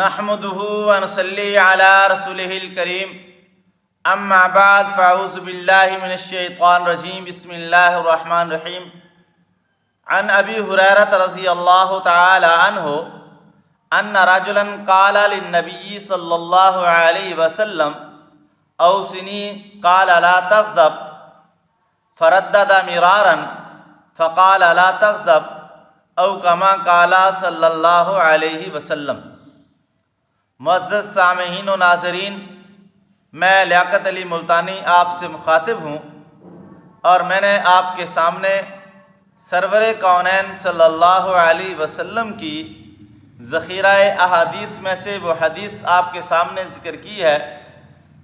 نحمده ونصلي على رسوله الكريم اما بعد فاعوذ بالله من الشيطان الرجيم بسم الله الرحمن الرحيم عن ابي هريرة رضي الله تعالى عنه ان رجلا قال للنبي صلى الله عليه وسلم اوصني قال لا تغضب فردد مرارا فقال لا تغضب او كما قال صلی اللہ علیہ وسلم۔ معزز سامعین و ناظرین، میں لیاقت علی ملتانی آپ سے مخاطب ہوں اور میں نے آپ کے سامنے سرور کونین صلی اللہ علیہ وسلم کی ذخیرہ احادیث میں سے وہ حدیث آپ کے سامنے ذکر کی ہے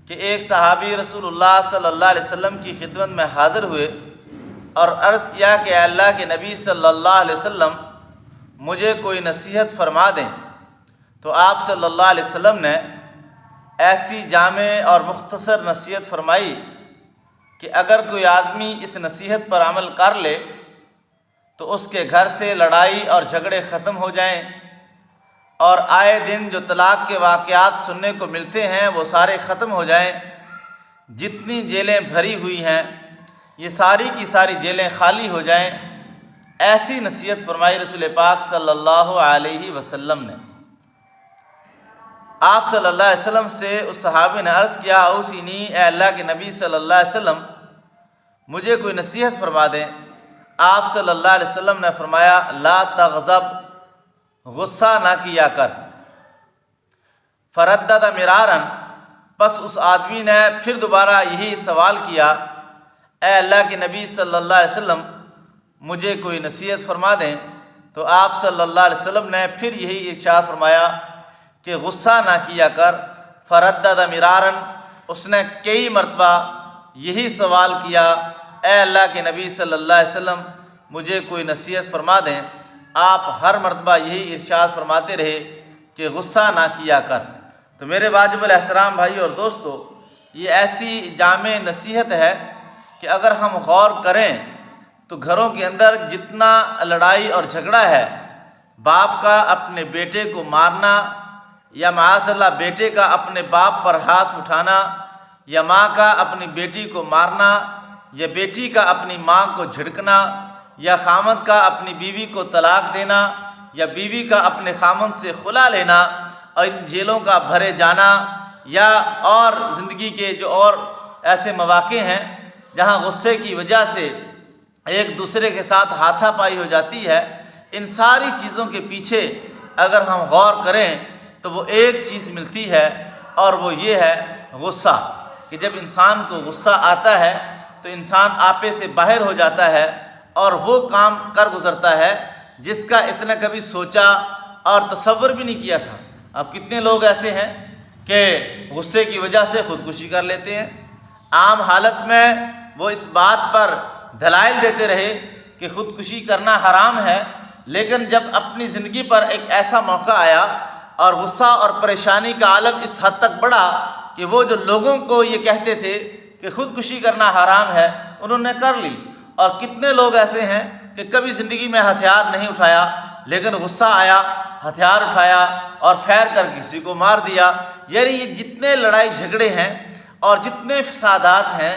کہ ایک صحابی رسول اللہ صلی اللہ علیہ وسلم کی خدمت میں حاضر ہوئے اور عرض کیا کہ اے اللہ کے نبی صلی اللہ علیہ وسلم مجھے کوئی نصیحت فرما دیں، تو آپ صلی اللہ علیہ وسلم نے ایسی جامع اور مختصر نصیحت فرمائی کہ اگر کوئی آدمی اس نصیحت پر عمل کر لے تو اس کے گھر سے لڑائی اور جھگڑے ختم ہو جائیں، اور آئے دن جو طلاق کے واقعات سننے کو ملتے ہیں وہ سارے ختم ہو جائیں، جتنی جیلیں بھری ہوئی ہیں یہ ساری کی ساری جیلیں خالی ہو جائیں۔ ایسی نصیحت فرمائی رسول پاک صلی اللہ علیہ وسلم نے۔ آپ صلی اللہ علیہ وسلم سے اس صحابی نے عرض کیا اوصینی، اے اللہ کے نبی صلی اللہ علیہ وسلم مجھے کوئی نصیحت فرما دیں۔ آپ صلی اللہ علیہ وسلم نے فرمایا لا تغضب، غصہ نہ کیا کر۔ فردد مرارا، پس اس آدمی نے پھر دوبارہ یہی سوال کیا اے اللہ کے نبی صلی اللہ علیہ وسلم مجھے کوئی نصیحت فرما دیں، تو آپ صلی اللہ علیہ وسلم نے پھر یہی ارشاد فرمایا کہ غصہ نہ کیا کر۔ فردد مرارا، اس نے کئی مرتبہ یہی سوال کیا اے اللہ کے نبی صلی اللہ علیہ وسلم مجھے کوئی نصیحت فرما دیں، آپ ہر مرتبہ یہی ارشاد فرماتے رہے کہ غصہ نہ کیا کر۔ تو میرے واجب الاحترام بھائی اور دوستو، یہ ایسی جامع نصیحت ہے کہ اگر ہم غور کریں تو گھروں کے اندر جتنا لڑائی اور جھگڑا ہے، باپ کا اپنے بیٹے کو مارنا، یا معاذ اللہ بیٹے کا اپنے باپ پر ہاتھ اٹھانا، یا ماں کا اپنی بیٹی کو مارنا، یا بیٹی کا اپنی ماں کو جھڑکنا، یا خامند کا اپنی بیوی کو طلاق دینا، یا بیوی کا اپنے خامند سے خلا لینا، اور ان جیلوں کا بھرے جانا، یا اور زندگی کے جو اور ایسے مواقع ہیں جہاں غصے کی وجہ سے ایک دوسرے کے ساتھ ہاتھا پائی ہو جاتی ہے، ان ساری چیزوں کے پیچھے اگر ہم غور کریں تو وہ ایک چیز ملتی ہے، اور وہ یہ ہے غصہ، کہ جب انسان کو غصہ آتا ہے تو انسان آپے سے باہر ہو جاتا ہے اور وہ کام کر گزرتا ہے جس کا اس نے کبھی سوچا اور تصور بھی نہیں کیا تھا۔ اب کتنے لوگ ایسے ہیں کہ غصے کی وجہ سے خودکشی کر لیتے ہیں۔ عام حالت میں وہ اس بات پر دلائل دیتے رہے کہ خودکشی کرنا حرام ہے، لیکن جب اپنی زندگی پر ایک ایسا موقع آیا اور غصہ اور پریشانی کا عالم اس حد تک بڑھا کہ وہ جو لوگوں کو یہ کہتے تھے کہ خودکشی کرنا حرام ہے انہوں نے کر لی۔ اور کتنے لوگ ایسے ہیں کہ کبھی زندگی میں ہتھیار نہیں اٹھایا، لیکن غصہ آیا ہتھیار اٹھایا اور پھیر کر کسی کو مار دیا۔ یعنی یہ جتنے لڑائی جھگڑے ہیں اور جتنے فسادات ہیں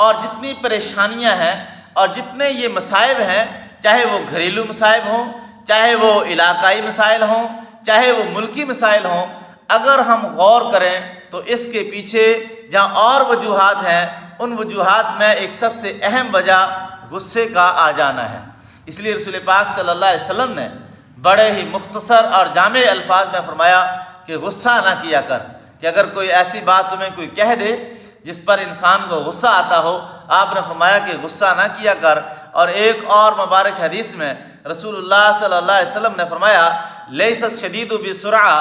اور جتنی پریشانیاں ہیں اور جتنے یہ مصائب ہیں، چاہے وہ گھریلو مصائب ہوں، چاہے وہ علاقائی مسائل ہوں، چاہے وہ ملکی مسائل ہوں، اگر ہم غور کریں تو اس کے پیچھے جہاں اور وجوہات ہیں ان وجوہات میں ایک سب سے اہم وجہ غصے کا آ جانا ہے۔ اس لیے رسول پاک صلی اللہ علیہ وسلم نے بڑے ہی مختصر اور جامع الفاظ میں فرمایا کہ غصہ نہ کیا کر، کہ اگر کوئی ایسی بات تمہیں کوئی کہہ دے جس پر انسان کو غصہ آتا ہو، آپ نے فرمایا کہ غصہ نہ کیا کر۔ اور ایک اور مبارک حدیث میں رسول اللہ صلی اللہ علیہ وسلم نے فرمایا لیس الشدید بسرعہ،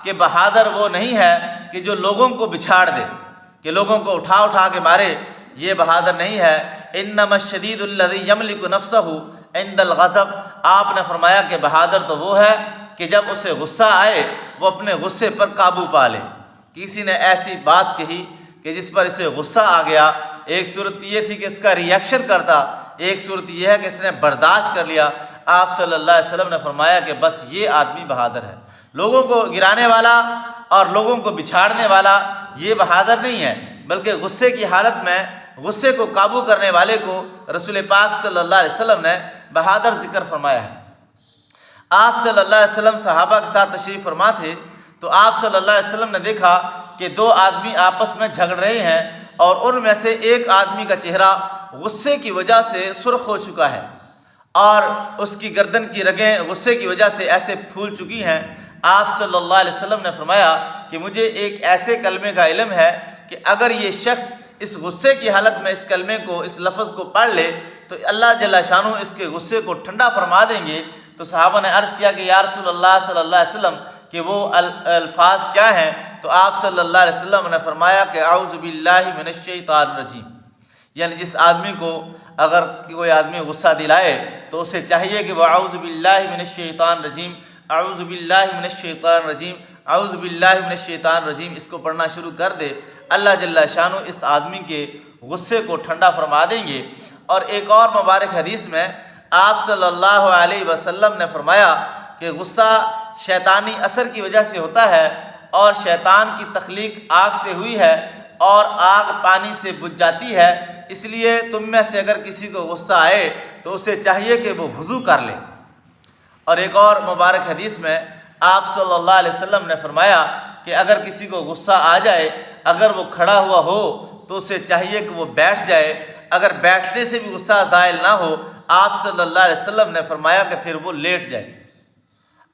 کہ بہادر وہ نہیں ہے کہ جو لوگوں کو بچھاڑ دے، کہ لوگوں کو اٹھا اٹھا کے مارے، یہ بہادر نہیں ہے۔ انما الشدید الذی یملک نفسہ عند الغضب، آپ نے فرمایا کہ بہادر تو وہ ہے کہ جب اسے غصہ آئے وہ اپنے غصے پر قابو پا لے۔ کسی نے ایسی بات کہی کہ جس پر اسے غصہ آ گیا، ایک صورت یہ تھی کہ اس کا ریئیکشن کرتا، ایک صورت یہ ہے کہ اس نے برداشت کر لیا۔ آپ صلی اللہ علیہ وسلم نے فرمایا کہ بس یہ آدمی بہادر ہے۔ لوگوں کو گرانے والا اور لوگوں کو بچھاڑنے والا یہ بہادر نہیں ہے، بلکہ غصے کی حالت میں غصے کو قابو کرنے والے کو رسول پاک صلی اللہ علیہ وسلم نے بہادر ذکر فرمایا ہے۔ آپ صلی اللہ علیہ وسلم صحابہ کے ساتھ تشریف فرما تھے تو آپ صلی اللہ علیہ وسلم نے دیکھا کہ دو آدمی آپس میں جھگڑ رہے ہیں اور ان میں سے ایک آدمی کا چہرہ غصے کی وجہ سے سرخ ہو چکا ہے اور اس کی گردن کی رگیں غصے کی وجہ سے ایسے پھول چکی ہیں۔ آپ صلی اللہ علیہ وسلم نے فرمایا کہ مجھے ایک ایسے کلمے کا علم ہے کہ اگر یہ شخص اس غصے کی حالت میں اس کلمے کو، اس لفظ کو پڑھ لے تو اللہ جل شانہ اس کے غصے کو ٹھنڈا فرما دیں گے۔ تو صحابہ نے عرض کیا کہ یا رسول اللہ صلی اللہ علیہ وسلم کہ وہ الفاظ کیا ہیں؟ تو آپ صلی اللہ علیہ وسلم نے فرمایا کہ اعوذ باللہ من الشیطان الرجیم، یعنی جس آدمی کو اگر کوئی آدمی غصہ دلائے تو اسے چاہیے کہ وہ اعوذ باللہ من الشیطان الرجیم، اعوذ باللہ من الشیطان الرجیم، اعوذ باللہ من الشیطان الرجیم اس کو پڑھنا شروع کر دے۔ اللہ جل شانہ اس آدمی کے غصے کو ٹھنڈا فرما دیں گے۔ اور ایک اور مبارک حدیث میں آپ صلی اللہ علیہ وسلم نے فرمایا کہ غصہ شیطانی اثر کی وجہ سے ہوتا ہے اور شیطان کی تخلیق آگ سے ہوئی ہے اور آگ پانی سے بجھ جاتی ہے، اس لیے تم میں سے اگر کسی کو غصہ آئے تو اسے چاہیے کہ وہ وضو کر لے۔ اور ایک اور مبارک حدیث میں آپ صلی اللہ علیہ وسلم نے فرمایا کہ اگر کسی کو غصہ آ جائے، اگر وہ کھڑا ہوا ہو تو اسے چاہیے کہ وہ بیٹھ جائے، اگر بیٹھنے سے بھی غصہ زائل نہ ہو آپ صلی اللہ علیہ وسلم نے فرمایا کہ پھر وہ لیٹ جائے۔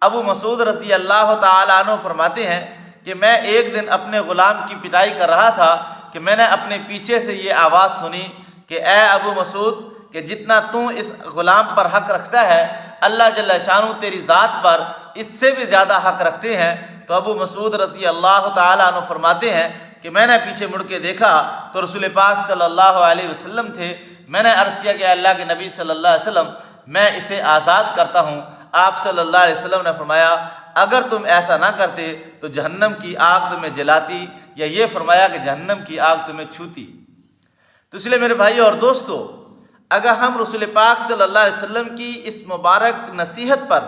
ابو مسعود رضی اللہ تعالیٰ عنہ فرماتے ہیں کہ میں ایک دن اپنے غلام کی پٹائی کر رہا تھا کہ میں نے اپنے پیچھے سے یہ آواز سنی کہ اے ابو مسعود کہ جتنا تو اس غلام پر حق رکھتا ہے اللہ جل شانہ تیری ذات پر اس سے بھی زیادہ حق رکھتے ہیں۔ تو ابو مسعود رضی اللہ تعالیٰ عنہ فرماتے ہیں کہ میں نے پیچھے مڑ کے دیکھا تو رسول پاک صلی اللہ علیہ وسلم تھے۔ میں نے عرض کیا کہ اللہ کے نبی صلی اللہ علیہ وسلم میں اسے آزاد کرتا ہوں۔ آپ صلی اللہ علیہ وسلم نے فرمایا اگر تم ایسا نہ کرتے تو جہنم کی آگ تمہیں جلاتی، یا یہ فرمایا کہ جہنم کی آگ تمہیں چھوتی۔ تو اس لیے میرے بھائی اور دوستو، اگر ہم رسول پاک صلی اللہ علیہ وسلم کی اس مبارک نصیحت پر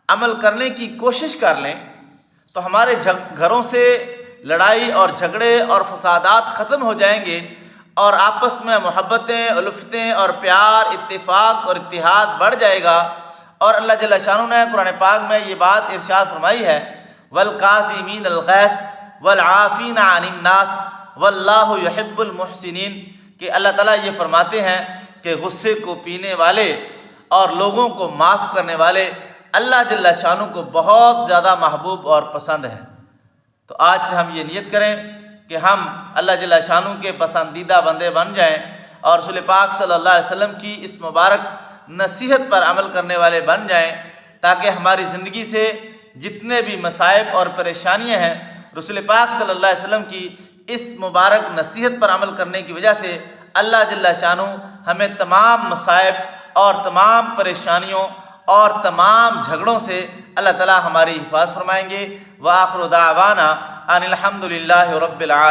عمل کرنے کی کوشش کر لیں تو ہمارے گھروں سے لڑائی اور جھگڑے اور فسادات ختم ہو جائیں گے اور آپس میں محبتیں، الفتیں اور پیار، اتفاق اور اتحاد بڑھ جائے گا۔ اور اللہ جل شانہ نے قرآن پاک میں یہ بات ارشاد فرمائی ہے وَالْقَاظِمِينَ الْغَيْظَ وَالْعَافِينَ عَنِ النَّاسِ وَاللَّهُ يُحِبُّ الْمُحْسِنِينَ کہ اللہ تعالیٰ یہ فرماتے ہیں کہ غصے کو پینے والے اور لوگوں کو معاف کرنے والے اللہ جل شانہ کو بہت زیادہ محبوب اور پسند ہیں۔ تو آج سے ہم یہ نیت کریں کہ ہم اللہ جل شانہ کے پسندیدہ بندے بن جائیں اور رسول پاک صلی اللہ علیہ وسلم کی اس مبارک نصیحت پر عمل کرنے والے بن جائیں، تاکہ ہماری زندگی سے جتنے بھی مصائب اور پریشانیاں ہیں رسول پاک صلی اللہ علیہ وسلم کی اس مبارک نصیحت پر عمل کرنے کی وجہ سے اللہ جل شانہ ہمیں تمام مصائب اور تمام پریشانیوں اور تمام جھگڑوں سے اللہ تعالیٰ ہماری حفاظت فرمائیں گے۔ وآخر دعوانا ان الحمد للہ رب العالمین۔